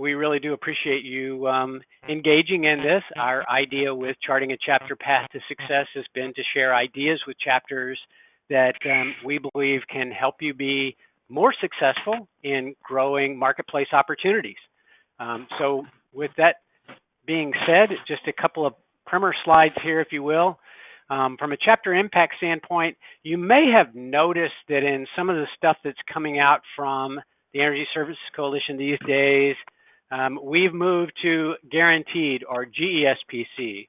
we really do appreciate you engaging in this. Our idea with charting a chapter path to success has been to share ideas with chapters that we believe can help you be more successful in growing marketplace opportunities. So with that being said, just a couple of primer slides here, if you will. From a chapter impact standpoint, you may have noticed that in some of the stuff that's coming out from the Energy Services Coalition these days, we've moved to guaranteed, or GESPC.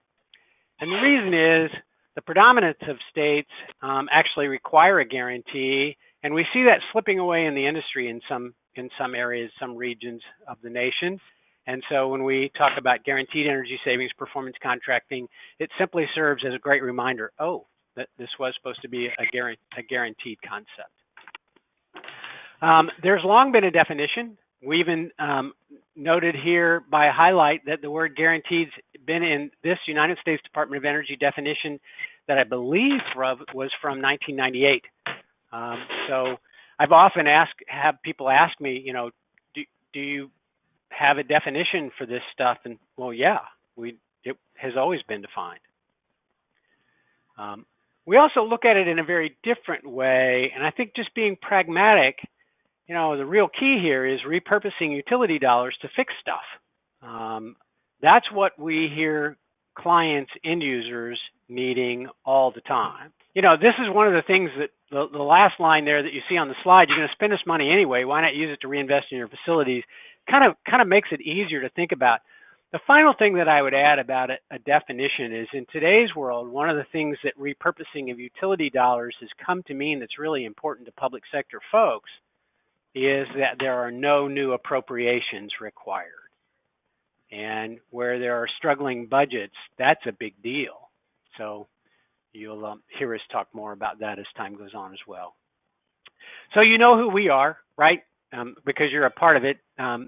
And the reason is the predominance of states actually require a guarantee, and we see that slipping away in the industry in some areas, some regions of the nation. And so when we talk about guaranteed energy savings performance contracting, it simply serves as a great reminder, oh, that this was supposed to be a guaranteed concept. There's long been a definition. We even noted here by highlight that the word guaranteed's been in this United States Department of Energy definition that I believe was from 1998. So I've often have people ask me, you know, do you have a definition for this stuff? And well, yeah, it has always been defined. We also look at it in a very different way, and I think just being pragmatic, you know, the real key here is repurposing utility dollars to fix stuff. That's what we hear clients, end users needing all the time. You know, this is one of the things that the last line there that you see on the slide, you're going to spend this money anyway, why not use it to reinvest in your facilities, kind of makes it easier to think about. The final thing that I would add about a definition is, in today's world, one of the things that repurposing of utility dollars has come to mean that's really important to public sector folks is that there are no new appropriations required. And where there are struggling budgets, that's a big deal. So you'll hear us talk more about that as time goes on as well. So you know who we are, right? Because you're a part of it.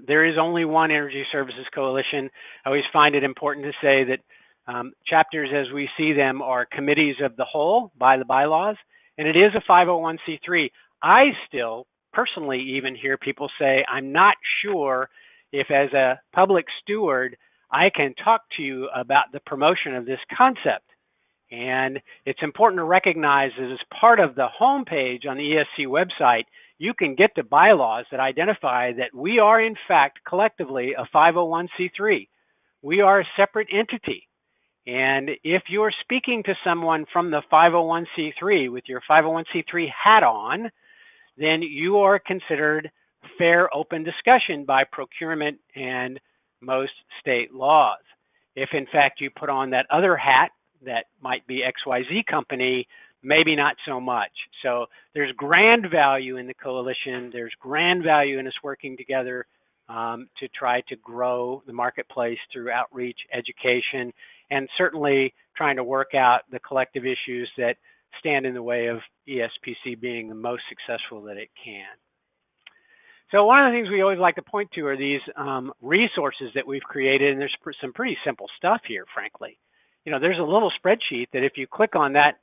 There is only one Energy Services Coalition. I always find it important to say that chapters as we see them are committees of the whole by the bylaws, and it is a 501c3. I still personally even hear people say, I'm not sure if as a public steward, I can talk to you about the promotion of this concept. And it's important to recognize that as part of the homepage on the ESC website, you can get to bylaws that identify that we are in fact collectively a 501c3. We are a separate entity. And if you're speaking to someone from the 501c3 with your 501c3 hat on, then you are considered fair, open discussion by procurement and most state laws. If in fact you put on that other hat that might be XYZ company, maybe not so much. So there's grand value in the coalition. There's grand value in us working together to try to grow the marketplace through outreach, education, and certainly trying to work out the collective issues that stand in the way of ESPC being the most successful that it can. So one of the things we always like to point to are these resources that we've created, and there's some pretty simple stuff here, frankly. You know, there's a little spreadsheet that if you click on that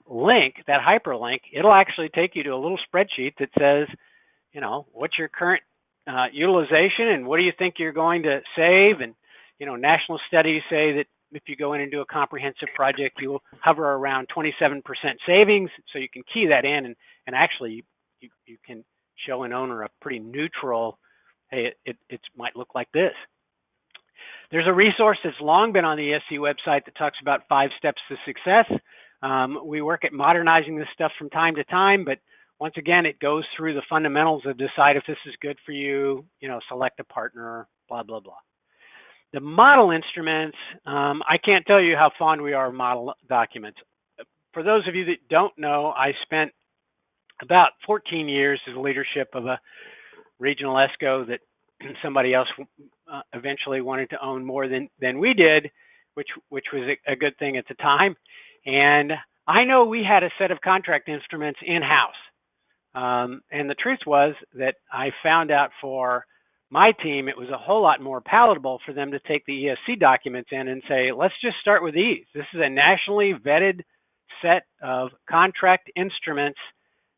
link, that hyperlink, it'll actually take you to a little spreadsheet that says, you know, what's your current utilization and what do you think you're going to save? And, you know, national studies say that if you go in and do a comprehensive project, you'll hover around 27% savings. So you can key that in and actually you can show an owner a pretty neutral, hey, it might look like this. There's a resource that's long been on the ESC website that talks about 5 steps to success. We work at modernizing this stuff from time to time, but once again, it goes through the fundamentals of decide if this is good for you, you know, select a partner, blah, blah, blah. The model instruments, I can't tell you how fond we are of model documents. For those of you that don't know, I spent about 14 years as leadership of a regional ESCO that somebody else eventually wanted to own more than we did, which was a good thing at the time. And I know we had a set of contract instruments in-house. And the truth was that I found out for my team, it was a whole lot more palatable for them to take the ESC documents in and say, let's just start with these. This is a nationally vetted set of contract instruments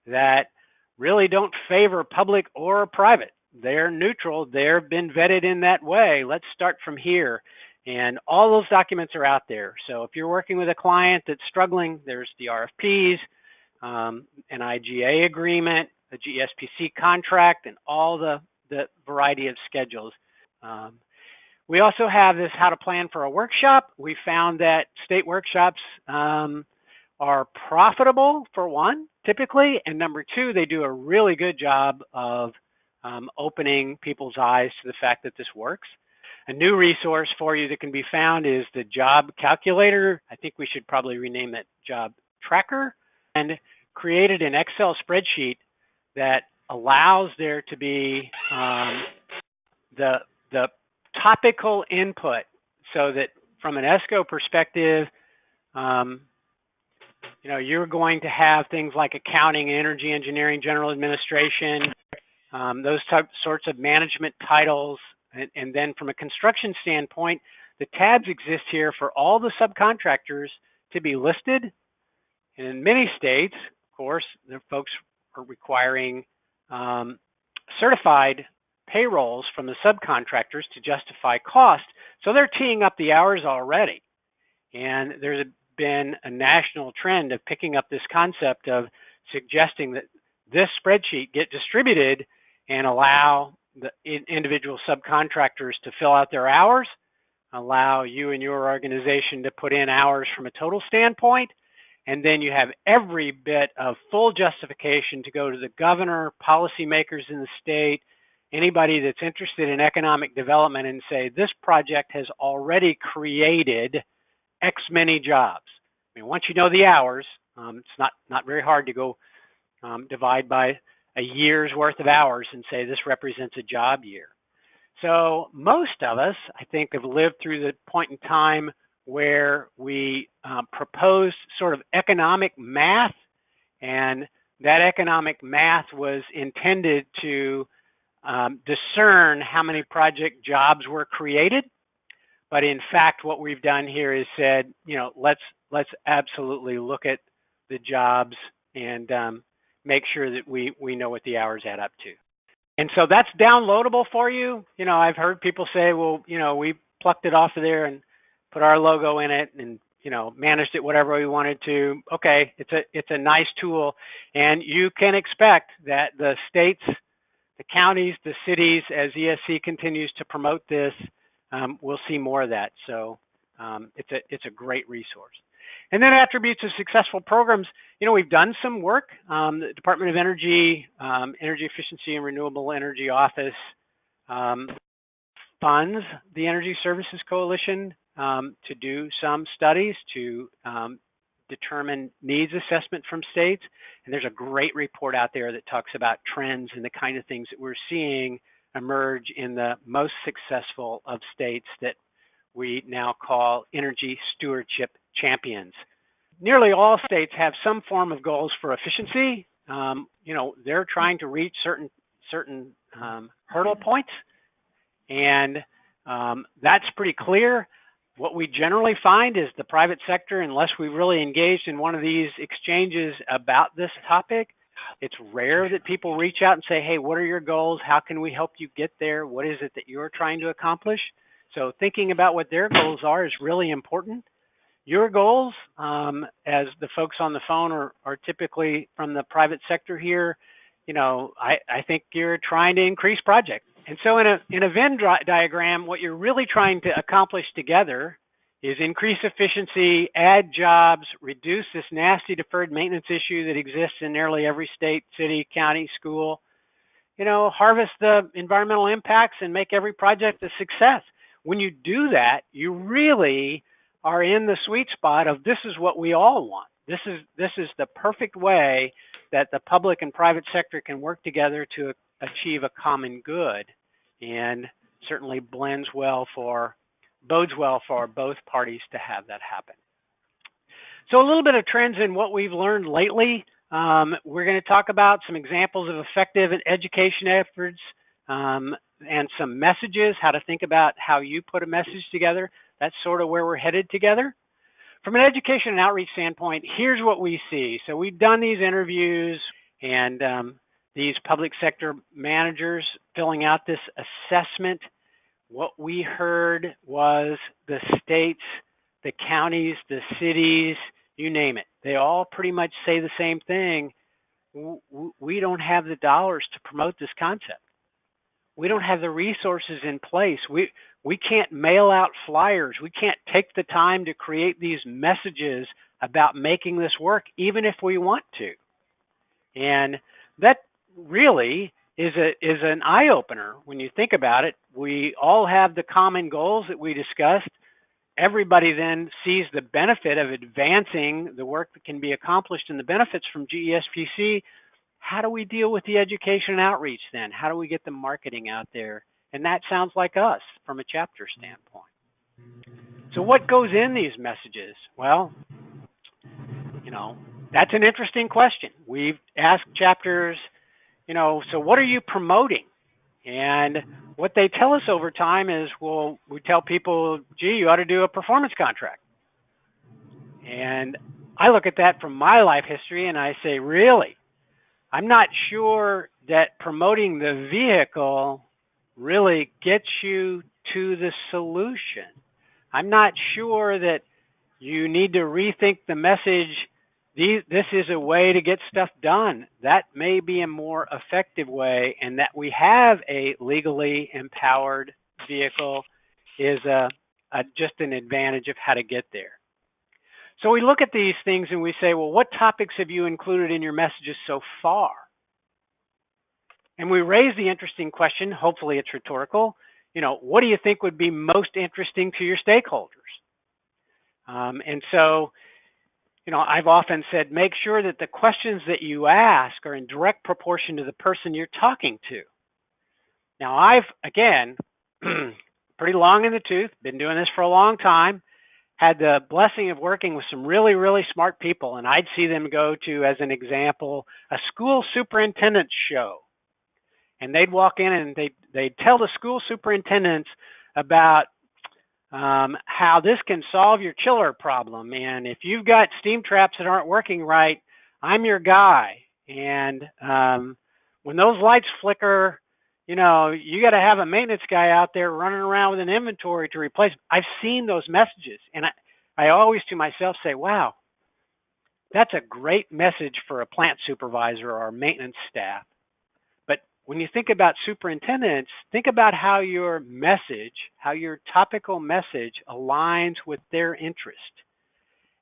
that really don't favor public or private. they're neutral. They've been vetted in that way. Let's start from here. And all those documents are out there. So if you're working with a client that's struggling, there's the RFPs, an IGA agreement, a GSPC contract, and all the variety of schedules. We also have this how to plan for a workshop. We found that state workshops are profitable, for one, typically, and number two, they do a really good job of opening people's eyes to the fact that this works. A new resource for you that can be found is the job calculator. I think we should probably rename it job tracker, and created an Excel spreadsheet that allows there to be the topical input, so that from an ESCO perspective, you're going to have things like accounting, energy engineering, general administration, those sorts of management titles. And then from a construction standpoint, the tabs exist here for all the subcontractors to be listed. And in many states, of course, the folks are requiring certified payrolls from the subcontractors to justify cost. So they're teeing up the hours already. And there's been a national trend of picking up this concept of suggesting that this spreadsheet get distributed and allow the individual subcontractors to fill out their hours, allow you and your organization to put in hours from a total standpoint, and then you have every bit of full justification to go to the governor, policymakers in the state, anybody that's interested in economic development, and say, this project has already created X many jobs. I mean, once you know the hours, it's not very hard to go divide by a year's worth of hours and say this represents a job year. So most of us, I think, have lived through the point in time where we proposed sort of economic math, and that economic math was intended to discern how many project jobs were created. But in fact, what we've done here is said, let's absolutely look at the jobs and make sure that we know what the hours add up to. And so that's downloadable for you. I've heard people say, well, we plucked it off of there and put our logo in it and, managed it whatever we wanted to. Okay, it's a nice tool. And you can expect that the states, the counties, the cities, as ESC continues to promote this, we'll see more of that. So it's a great resource. And then attributes of successful programs. We've done some work. The Department of Energy, Energy Efficiency and Renewable Energy Office funds the Energy Services Coalition to do some studies to determine needs assessment from states. And there's a great report out there that talks about trends and the kind of things that we're seeing emerge in the most successful of states that we now call energy stewardship champions. Nearly all states have some form of goals for efficiency. They're trying to reach certain hurdle points, and that's pretty clear. What we generally find is the private sector, unless we really engaged in one of these exchanges about this topic, it's rare that people reach out and say, hey, what are your goals? How can we help you get there? What is it that you're trying to accomplish? So thinking about what their goals are is really important. Your goals, as the folks on the phone are typically from the private sector here, I think you're trying to increase projects. And so in a Venn diagram, what you're really trying to accomplish together is increase efficiency, add jobs, reduce this nasty deferred maintenance issue that exists in nearly every state, city, county, school, harvest the environmental impacts and make every project a success. When you do that, you really are in the sweet spot of this is what we all want. This is the perfect way that the public and private sector can work together to achieve a common good, and certainly bodes well for both parties to have that happen. So a little bit of trends in what we've learned lately. We're going to talk about some examples of effective education efforts and some messages, how to think about how you put a message together. That's sort of where we're headed together. From an education and outreach standpoint, here's what we see. So we've done these interviews, and these public sector managers filling out this assessment, what we heard was the states, the counties, the cities, you name it, they all pretty much say the same thing. We don't have the dollars to promote this concept. We don't have the resources in place. We can't mail out flyers. We can't take the time to create these messages about making this work, even if we want to. And that really is an eye opener when you think about it. We all have the common goals that we discussed. Everybody then sees the benefit of advancing the work that can be accomplished and the benefits from GESPC. How do we deal with the education and outreach then? How do we get the marketing out there? And that sounds like us from a chapter standpoint. So what goes in these messages? Well, that's an interesting question. We've asked chapters, so what are you promoting? And what they tell us over time is, well, we tell people, gee, you ought to do a performance contract. And I look at that from my life history and I say, really? I'm not sure that promoting the vehicle really gets you to the solution. I'm not sure that you need to rethink the message. This is a way to get stuff done. That may be a more effective way, and that we have a legally empowered vehicle is just an advantage of how to get there. So we look at these things and we say, well, what topics have you included in your messages so far? And we raise the interesting question, hopefully it's rhetorical, what do you think would be most interesting to your stakeholders? And so, I've often said, make sure that the questions that you ask are in direct proportion to the person you're talking to. Now, I've, again, pretty long in the tooth, been doing this for a long time, had the blessing of working with some really, really smart people, and I'd see them go to, as an example, a school superintendent's show. And they'd walk in and they'd tell the school superintendents about how this can solve your chiller problem. And if you've got steam traps that aren't working right, I'm your guy. And when those lights flicker, you got to have a maintenance guy out there running around with an inventory to replace. I've seen those messages, and I always to myself say, wow, that's a great message for a plant supervisor or a maintenance staff. But when you think about superintendents, think about how your message, how your topical message aligns with their interest.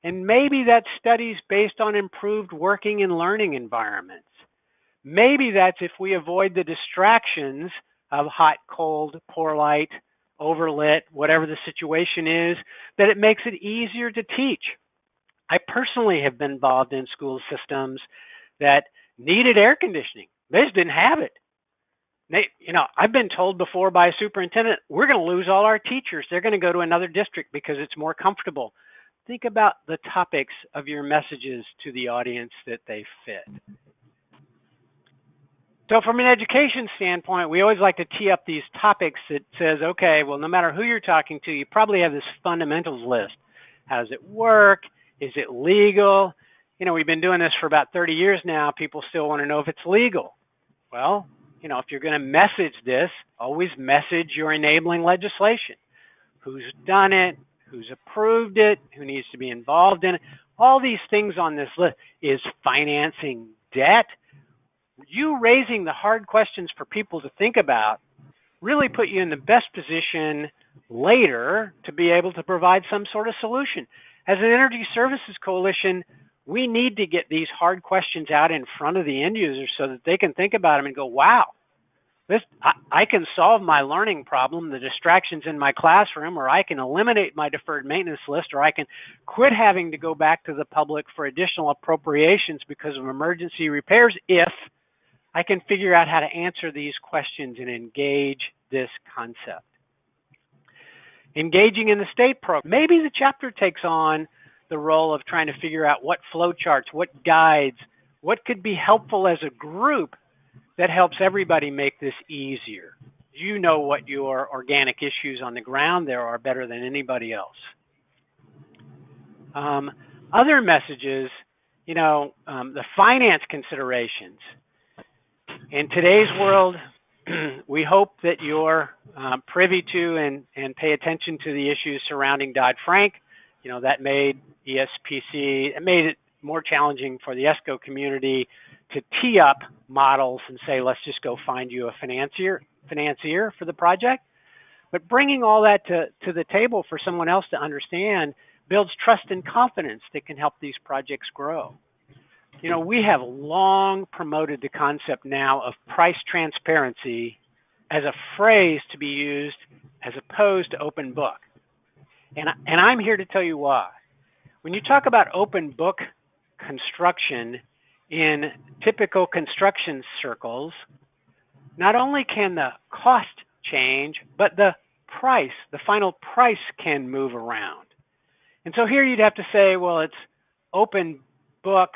And maybe that study's based on improved working and learning environments. Maybe that's if we avoid the distractions of hot, cold, poor light, overlit, whatever the situation is, that it makes it easier to teach. I personally have been involved in school systems that needed air conditioning. They just didn't have it. I've been told before by a superintendent, we're going to lose all our teachers. They're going to go to another district because it's more comfortable. Think about the topics of your messages to the audience that they fit. So from an education standpoint, we always like to tee up these topics that says, okay, well, no matter who you're talking to, you probably have this fundamentals list. How does it work? Is it legal? We've been doing this for about 30 years now. People still want to know if it's legal. Well, if you're going to message this, always message your enabling legislation. Who's done it? Who's approved it? Who needs to be involved in it? All these things on this list. Is financing debt? You raising the hard questions for people to think about really put you in the best position later to be able to provide some sort of solution. As an energy services coalition, we need to get these hard questions out in front of the end users so that they can think about them and go, wow, I can solve my learning problem, the distractions in my classroom, or I can eliminate my deferred maintenance list, or I can quit having to go back to the public for additional appropriations because of emergency repairs if I can figure out how to answer these questions and engage this concept. Engaging in the state program. Maybe the chapter takes on the role of trying to figure out what flowcharts, what guides, what could be helpful as a group that helps everybody make this easier. You know what your organic issues on the ground there are better than anybody else. Other messages, the finance considerations. In today's world, we hope that you're privy to and pay attention to the issues surrounding Dodd-Frank. That made ESPC, it made it more challenging for the ESCO community to tee up models and say, let's just go find you a financier for the project. But bringing all that to the table for someone else to understand builds trust and confidence that can help these projects grow. We have long promoted the concept now of price transparency as a phrase to be used as opposed to open book. And I'm here to tell you why. When you talk about open book construction in typical construction circles, not only can the cost change, but the final price can move around. And so here you'd have to say, well, it's open book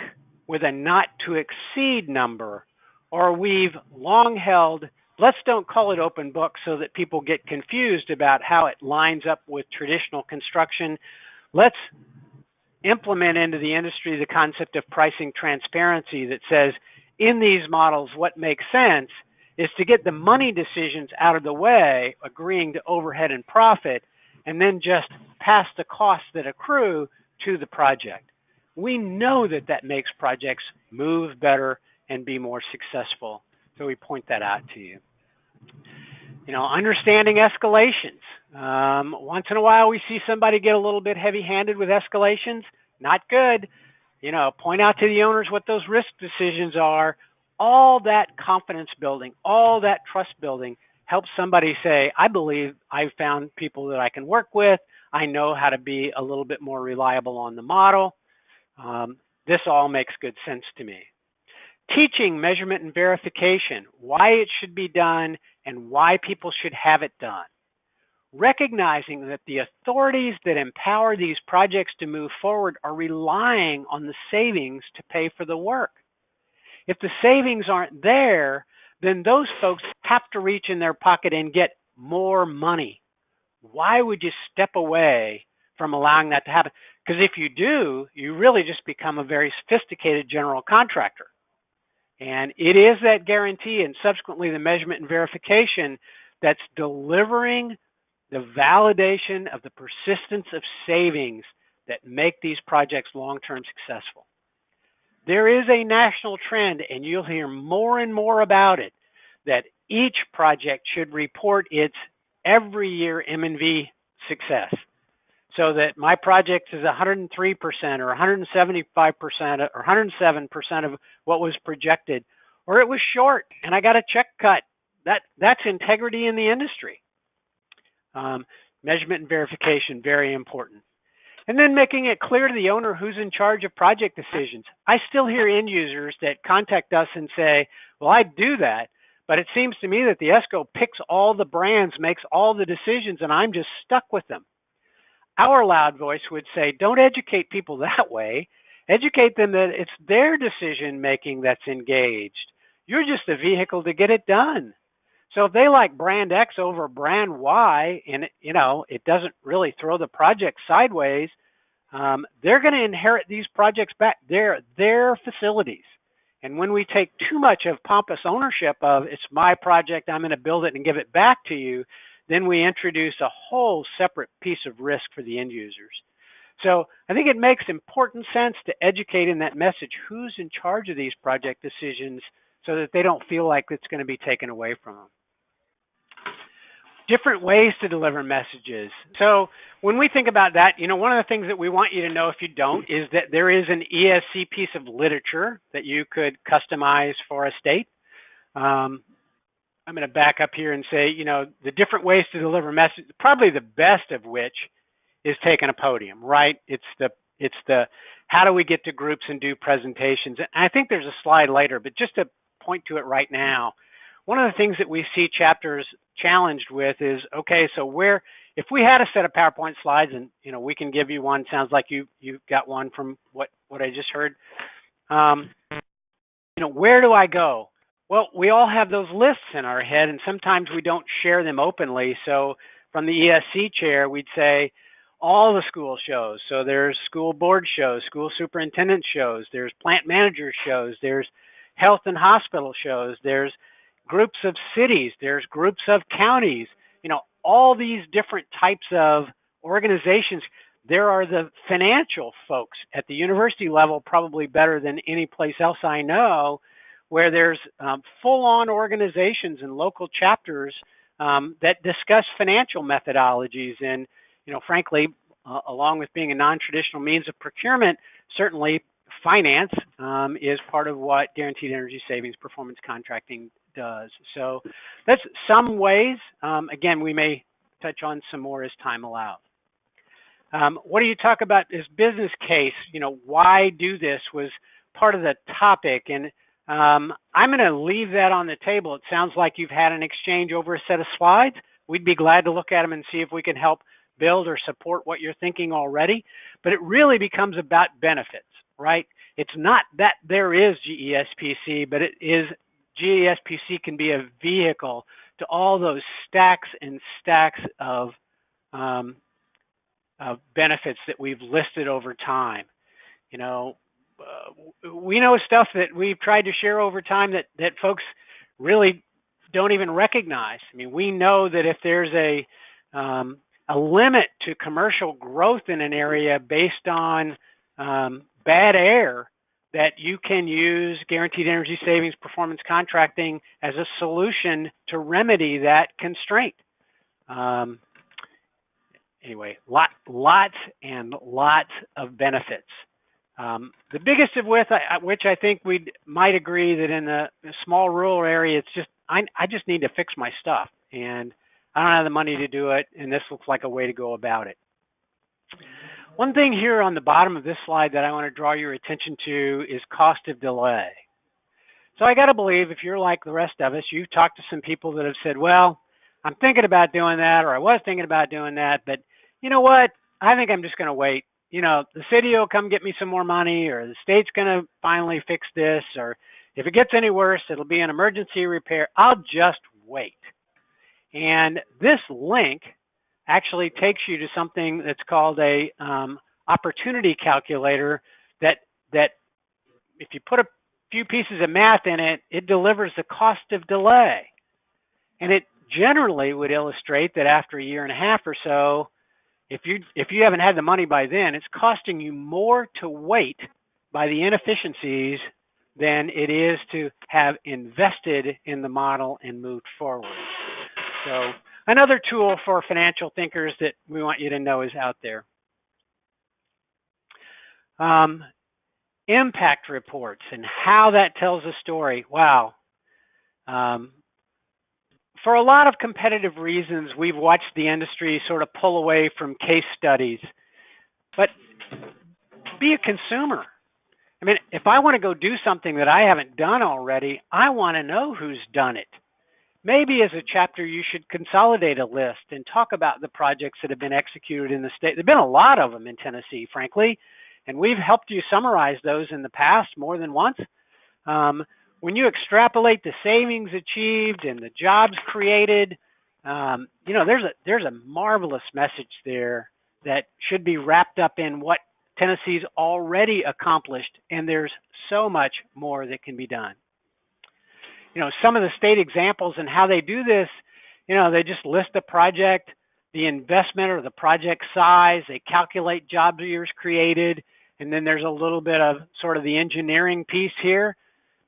with a not to exceed number, or we've long held, let's don't call it open book so that people get confused about how it lines up with traditional construction. Let's implement into the industry the concept of pricing transparency that says in these models, what makes sense is to get the money decisions out of the way, agreeing to overhead and profit, and then just pass the costs that accrue to the project. We know that that makes projects move better and be more successful. So we point that out to you. Understanding escalations. Once in a while, we see somebody get a little bit heavy-handed with escalations. Not good. Point out to the owners what those risk decisions are. All that confidence building, all that trust building helps somebody say, I believe I've found people that I can work with. I know how to be a little bit more reliable on the model. This all makes good sense to me. Teaching measurement and verification, why it should be done and why people should have it done. Recognizing that the authorities that empower these projects to move forward are relying on the savings to pay for the work. If the savings aren't there, then those folks have to reach in their pocket and get more money. Why would you step away from allowing that to happen? Because if you do, you really just become a very sophisticated general contractor. And it is that guarantee and subsequently the measurement and verification that's delivering the validation of the persistence of savings that make these projects long-term successful. There is a national trend, and you'll hear more and more about it, that each project should report its every year M&V success. So that my project is 103% or 175% or 107% of what was projected, or it was short and I got a check cut. That's integrity in the industry. Measurement and verification, very important. And then making it clear to the owner who's in charge of project decisions. I still hear end users that contact us and say, well, I do that, but it seems to me that the ESCO picks all the brands, makes all the decisions, and I'm just stuck with them. Our loud voice would say, don't educate people that way. Educate them that it's their decision making that's engaged. You're just a vehicle to get it done. So if they like brand X over brand Y, and it doesn't really throw the project sideways, they're going to inherit these projects back. They're their facilities. And when we take too much of pompous ownership of it's my project, I'm going to build it and give it back to you, then we introduce a whole separate piece of risk for the end users. So I think it makes important sense to educate in that message who's in charge of these project decisions so that they don't feel like it's going to be taken away from them. Different ways to deliver messages. So when we think about that, one of the things that we want you to know if you don't is that there is an ESC piece of literature that you could customize for a state. I'm going to back up here and say, the different ways to deliver messages, probably the best of which is taking a podium, right? It's the how do we get to groups and do presentations? And I think there's a slide later, but just to point to it right now, one of the things that we see chapters challenged with is, okay, so if we had a set of PowerPoint slides and, we can give you one, sounds like you got one from what I just heard. Where do I go? Well, we all have those lists in our head, and sometimes we don't share them openly. So from the ESC chair, we'd say all the school shows. So there's school board shows, school superintendent shows, there's plant manager shows, there's health and hospital shows, there's groups of cities, there's groups of counties, all these different types of organizations. There are the financial folks at the university level, probably better than any place else I know, where there's full-on organizations and local chapters that discuss financial methodologies. And, frankly, along with being a non-traditional means of procurement, certainly finance is part of what guaranteed energy savings performance contracting does. So that's some ways. Again, we may touch on some more as time allows. What do you talk about this business case? Why do this was part of the topic. And I'm going to leave that on the table. It sounds like you've had an exchange over a set of slides. We'd be glad to look at them and see if we can help build or support what you're thinking already. But it really becomes about benefits, right? It's not that there is GESPC, but it is GESPC can be a vehicle to all those stacks and stacks of benefits that we've listed over time. We know stuff that we've tried to share over time that folks really don't even recognize. I mean, we know that if there's a limit to commercial growth in an area based on bad air, that you can use guaranteed energy savings performance contracting as a solution to remedy that constraint. Anyway, lots and lots of benefits. The biggest of which I think we might agree that in a small rural area, it's just, I just need to fix my stuff, and I don't have the money to do it, and this looks like a way to go about it. One thing here on the bottom of this slide that I want to draw your attention to is cost of delay. So I got to believe if you're like the rest of us, you've talked to some people that have said, well, I'm thinking about doing that, or I was thinking about doing that, but you know what? I think I'm just going to wait. The city will come get me some more money, or the state's going to finally fix this, or if it gets any worse, it'll be an emergency repair. I'll just wait. And this link actually takes you to something that's called a opportunity calculator that if you put a few pieces of math in it, it delivers the cost of delay. And it generally would illustrate that after a year and a half or so, if you haven't had the money by then, it's costing you more to wait by the inefficiencies than it is to have invested in the model and moved forward. So another tool for financial thinkers that we want you to know is out there. Impact reports and how that tells a story. Wow. For a lot of competitive reasons, we've watched the industry sort of pull away from case studies. But be a consumer. I mean, if I want to go do something that I haven't done already, I want to know who's done it. Maybe as a chapter, you should consolidate a list and talk about the projects that have been executed in the state. There have been a lot of them in Tennessee, frankly, and we've helped you summarize those in the past more than once. When you extrapolate the savings achieved and the jobs created, there's a marvelous message there that should be wrapped up in what Tennessee's already accomplished, and there's so much more that can be done. Some of the state examples and how they do this, they just list the project, the investment or the project size, they calculate job years created, and then there's a little bit of sort of the engineering piece here.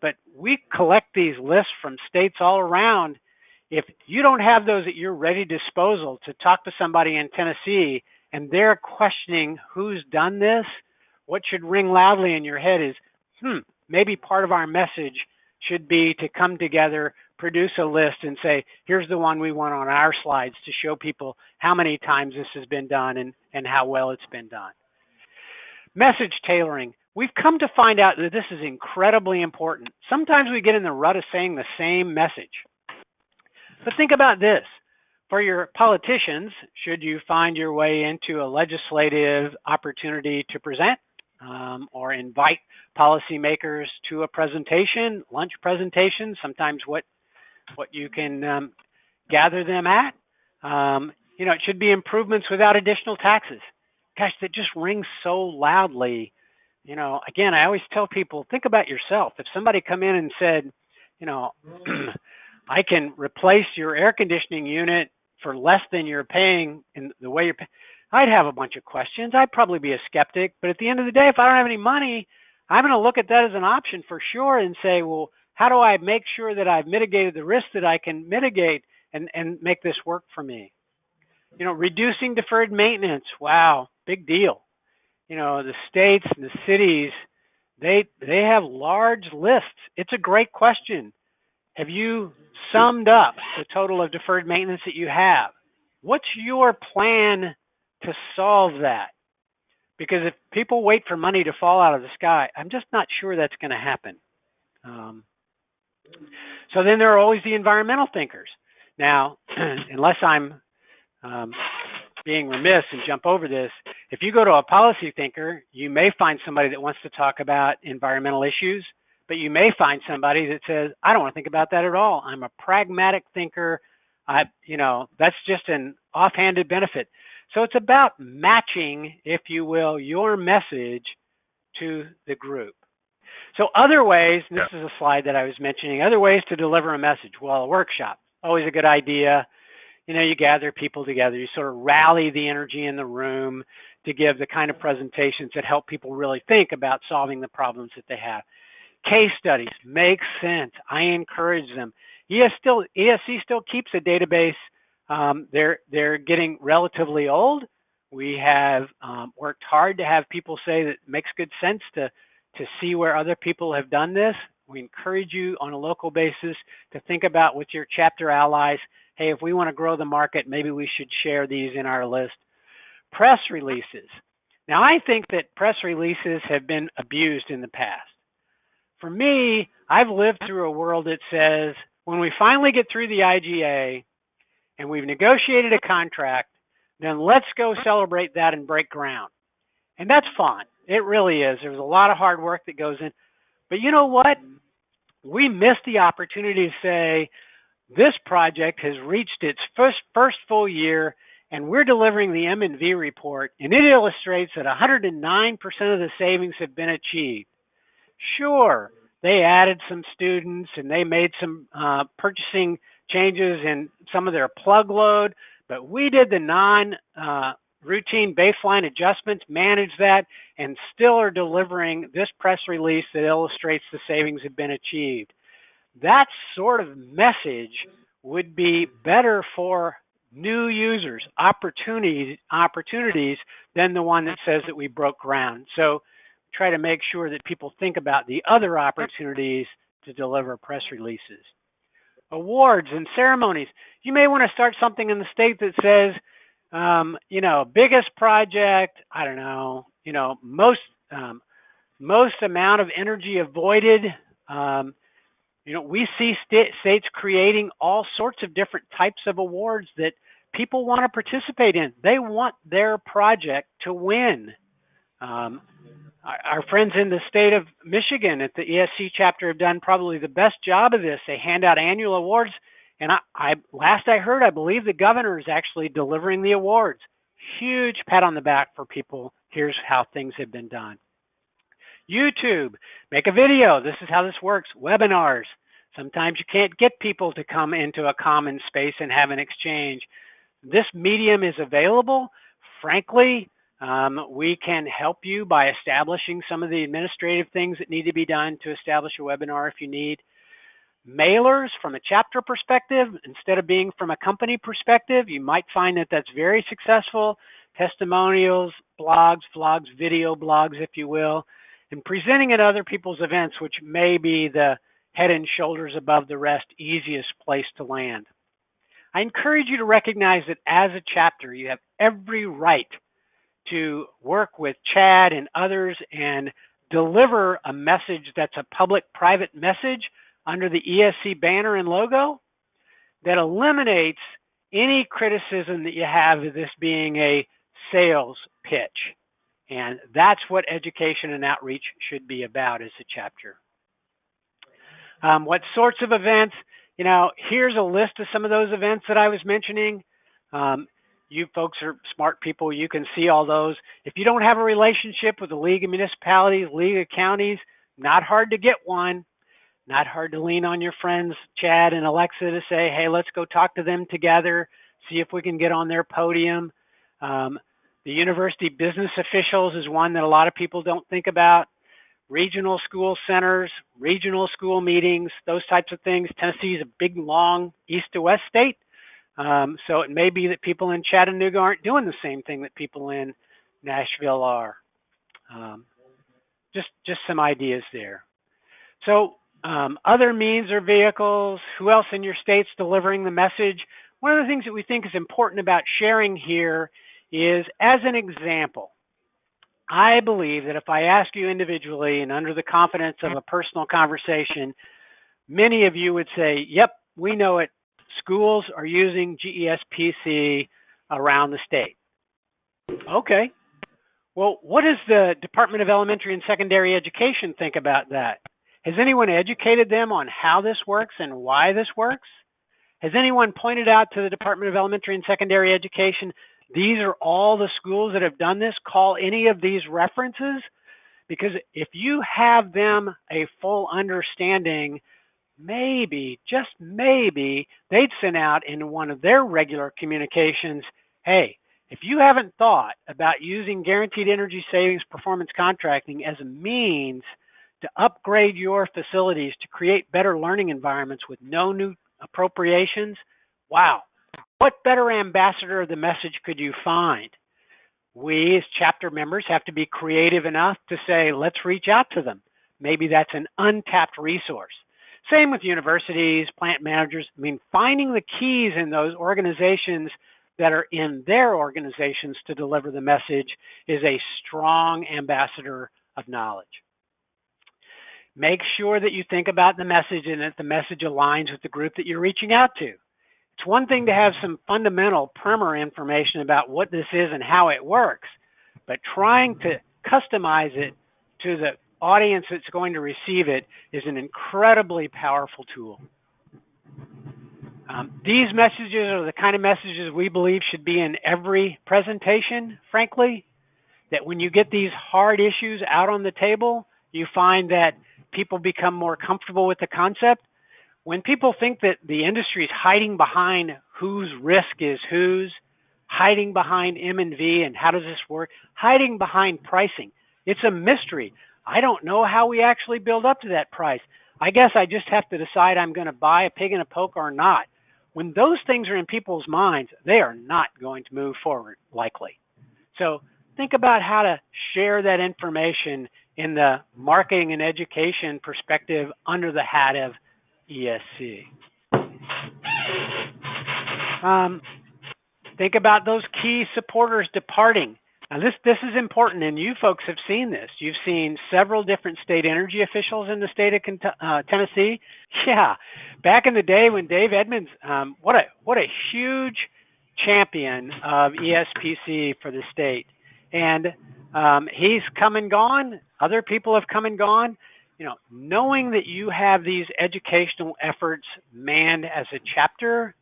But we collect these lists from states all around. If you don't have those at your ready disposal to talk to somebody in Tennessee and they're questioning who's done this, what should ring loudly in your head is, maybe part of our message should be to come together, produce a list and say, here's the one we want on our slides to show people how many times this has been done and how well it's been done. Message tailoring. We've come to find out that this is incredibly important. Sometimes we get in the rut of saying the same message. But think about this. For your politicians, should you find your way into a legislative opportunity to present or invite policymakers to a presentation, lunch presentation, sometimes what you can gather them at, it should be improvements without additional taxes. Gosh, that just rings so loudly. Again, I always tell people, think about yourself. If somebody come in and said, I can replace your air conditioning unit for less than you're paying in the way you're paying. I'd have a bunch of questions. I'd probably be a skeptic, but at the end of the day, if I don't have any money, I'm going to look at that as an option for sure and say, well, how do I make sure that I've mitigated the risk that I can mitigate and make this work for me? Reducing deferred maintenance. Wow, big deal. The states and the cities, they have large lists. It's a great question. Have you summed up the total of deferred maintenance that you have? What's your plan to solve that? Because if people wait for money to fall out of the sky, I'm just not sure that's going to happen. So then there are always the environmental thinkers. Now, unless I'm being remiss and jump over this, if you go to a policy thinker, you may find somebody that wants to talk about environmental issues, but you may find somebody that says, I don't want to think about that at all. I'm a pragmatic thinker. That's just an offhanded benefit. So it's about matching, if you will, your message to the group. So other ways, and this is a slide that I was mentioning, other ways to deliver a message. Well, a workshop, always a good idea. You gather people together, you sort of rally the energy in the room to give the kind of presentations that help people really think about solving the problems that they have. Case studies make sense. I encourage them. ESC still keeps a database. They're getting relatively old. We have worked hard to have people say that it makes good sense to see where other people have done this. We encourage you on a local basis to think about with your chapter allies, hey, if we want to grow the market, maybe we should share these in our list. Press releases. Now, I think that press releases have been abused in the past. For me, I've lived through a world that says, when we finally get through the IGA and we've negotiated a contract, then let's go celebrate that and break ground. And that's fun. It really is. There's a lot of hard work that goes in. But you know what? We missed the opportunity to say, this project has reached its first full year, and we're delivering the M&V report, and it illustrates that 109% of the savings have been achieved. Sure, they added some students, and they made some purchasing changes in some of their plug load, but we did the non-routine baseline adjustments, managed that, and still are delivering this press release that illustrates the savings have been achieved. That sort of message would be better for new users, opportunities than the one that says that we broke ground. So try to make sure that people think about the other opportunities to deliver press releases. Awards and ceremonies. You may want to start something in the state that says, biggest project, I don't know, most amount of energy avoided. We see states creating all sorts of different types of awards that people want to participate in. They want their project to win. Our friends in the state of Michigan at the ESC chapter have done probably the best job of this. They hand out annual awards. And last I heard, I believe the governor is actually delivering the awards. Huge pat on the back for people. Here's how things have been done. YouTube, make a video. This is how this works. Webinars. Sometimes you can't get people to come into a common space and have an exchange. This medium is available. Frankly, we can help you by establishing some of the administrative things that need to be done to establish a webinar if you need. Mailers from a chapter perspective, instead of being from a company perspective, you might find that that's very successful. Testimonials, blogs, vlogs, video blogs, if you will, and presenting at other people's events, which may be the head and shoulders above the rest easiest place to land. I encourage you to recognize that as a chapter, you have every right to work with Chad and others and deliver a message that's a public-private message under the ESC banner and logo that eliminates any criticism that you have of this being a sales pitch. And that's what education and outreach should be about as a chapter. What sorts of events? Here's a list of some of those events that I was mentioning. You folks are smart people. You can see all those. If you don't have a relationship with the League of Municipalities, League of Counties, not hard to get one. Not hard to lean on your friends, Chad and Alexa, to say, hey, let's go talk to them together, see if we can get on their podium. The university business officials is one that a lot of people don't think about. Regional school centers, regional school meetings, those types of things. Tennessee is a big, long east to west state. So it may be that people in Chattanooga aren't doing the same thing that people in Nashville are. Just some ideas there. So other means or vehicles, who else in your state's delivering the message? One of the things that we think is important about sharing here is, as an example, I believe that if I ask you individually and under the confidence of a personal conversation, many of you would say, yep, we know it. Schools are using GESPC around the state. Okay. Well, what does the Department of Elementary and Secondary Education think about that? Has anyone educated them on how this works and why this works? Has anyone pointed out to the Department of Elementary and Secondary Education, these are all the schools that have done this? Call any of these references? Because if you have them a full understanding, maybe, just maybe, they'd send out in one of their regular communications, hey, if you haven't thought about using guaranteed energy savings performance contracting as a means to upgrade your facilities to create better learning environments with no new appropriations, wow, what better ambassador of the message could you find? We as chapter members have to be creative enough to say, let's reach out to them. Maybe that's an untapped resource. Same with universities, plant managers. I mean, finding the keys in those organizations that are in their organizations to deliver the message is a strong ambassador of knowledge. Make sure that you think about the message and that the message aligns with the group that you're reaching out to. It's one thing to have some fundamental primer information about what this is and how it works, but trying to customize it to the audience that's going to receive it is an incredibly powerful tool. These messages are the kind of messages we believe should be in every presentation, frankly, that when you get these hard issues out on the table, you find that people become more comfortable with the concept. When people think that the industry is hiding behind whose risk is whose, hiding behind M&V and how does this work, hiding behind pricing, it's a mystery. I don't know how we actually build up to that price. I guess I just have to decide I'm going to buy a pig in a poke or not. When those things are in people's minds, they are not going to move forward, likely. So think about how to share that information in the marketing and education perspective under the hat of ESC. Think about those key supporters departing. Now this is important, and you folks have seen this. You've seen several different state energy officials in the state of Tennessee. Yeah, back in the day when Dave Edmonds, what a huge champion of ESPC for the state, and he's come and gone. Other people have come and gone. You know, knowing that you have these educational efforts manned as a chapter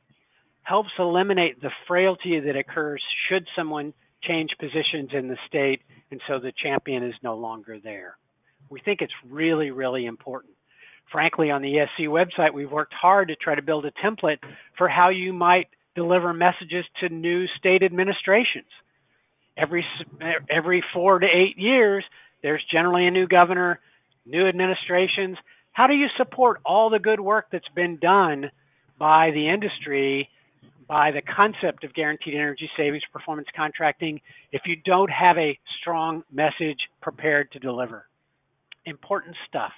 helps eliminate the frailty that occurs should someone change positions in the state, and so the champion is no longer there. We think it's really, really important. Frankly, on the ESC website, we've worked hard to try to build a template for how you might deliver messages to new state administrations. Every 4 to 8 years, there's generally a new governor, new administrations. How do you support all the good work that's been done by the industry, by the concept of guaranteed energy savings performance contracting, if you don't have a strong message prepared to deliver? Important stuff.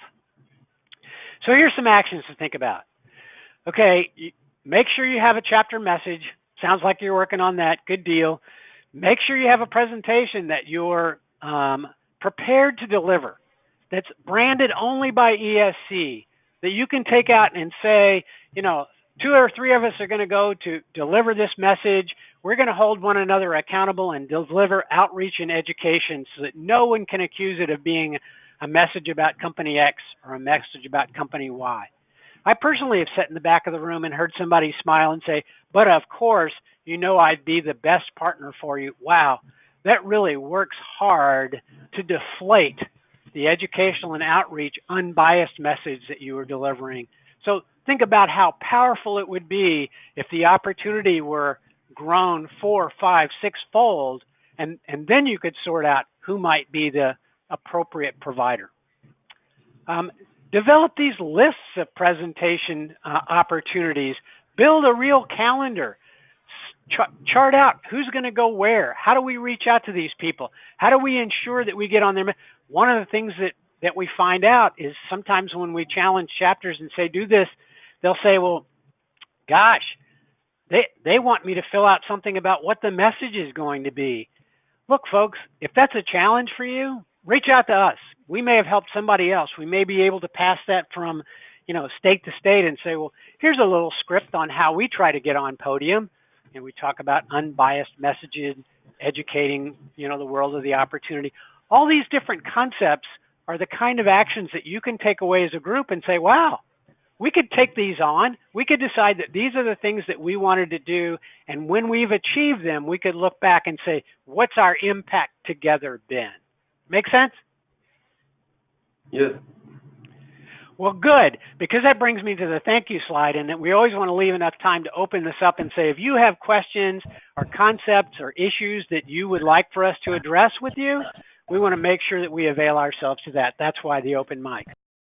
So here's some actions to think about. Okay, make sure you have a chapter message. Sounds like you're working on that. Good deal. Make sure you have a presentation that you're prepared to deliver, that's branded only by ESC, that you can take out and say, you know, 2 or 3 of us are going to go to deliver this message. We're going to hold one another accountable and deliver outreach and education so that no one can accuse it of being a message about company X or a message about company Y. I personally have sat in the back of the room and heard somebody smile and say, but of course, you know I'd be the best partner for you. Wow, that really works hard to deflate the educational and outreach unbiased message that you were delivering. So think about how powerful it would be if the opportunity were grown 4, 5, 6-fold, and then you could sort out who might be the appropriate provider. Develop these lists of presentation opportunities. Build a real calendar. Chart out who's going to go where. How do we reach out to these people? How do we ensure that we get on their... One of the things that we find out is sometimes when we challenge chapters and say, do this, they'll say, well, gosh, they want me to fill out something about what the message is going to be. Look, folks, if that's a challenge for you, reach out to us. We may have helped somebody else. We may be able to pass that from, state to state and say, well, here's a little script on how we try to get on podium. And we talk about unbiased messages, educating, the world of the opportunity. All these different concepts are the kind of actions that you can take away as a group and say, wow, we could take these on. We could decide that these are the things that we wanted to do. And when we've achieved them, we could look back and say, what's our impact together been? Make sense? Yes. Well, good, because that brings me to the thank you slide, and that we always want to leave enough time to open this up and say, if you have questions or concepts or issues that you would like for us to address with you, we want to make sure that we avail ourselves to that. That's why the open mic.